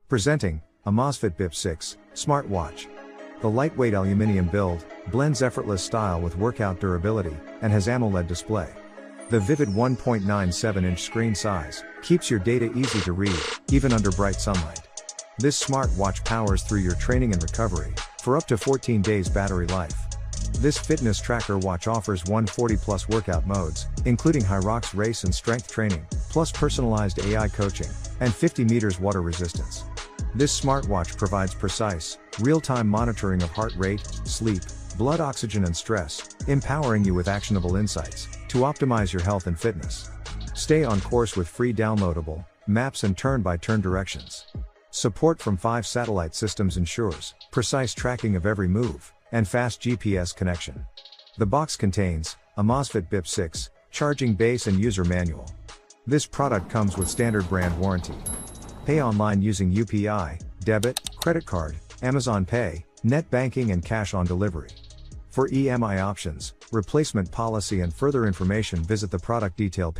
Presenting, Amazfit BIP 6 smartwatch. The lightweight aluminum build blends effortless style with workout durability and has AMOLED display. The vivid 1.97-inch screen size keeps your data easy to read, even under bright sunlight. This smartwatch powers through your training and recovery for up to 14 days battery life. This fitness tracker watch offers 140+ workout modes, including high rocks race and strength training, plus personalized AI coaching, and 50 meters water resistance. This smartwatch provides precise, real-time monitoring of heart rate, sleep, blood oxygen and stress, empowering you with actionable insights to optimize your health and fitness. Stay on course with free downloadable maps and turn-by-turn directions. Support from 5 satellite systems ensures precise tracking of every move and fast GPS connection. The box contains Amazfit BIP 6 charging base and user manual. This product comes with standard brand warranty. Pay online using UPI, debit, credit card, Amazon Pay, net banking and cash on delivery. For EMI options, replacement policy and further information, visit the product detail page.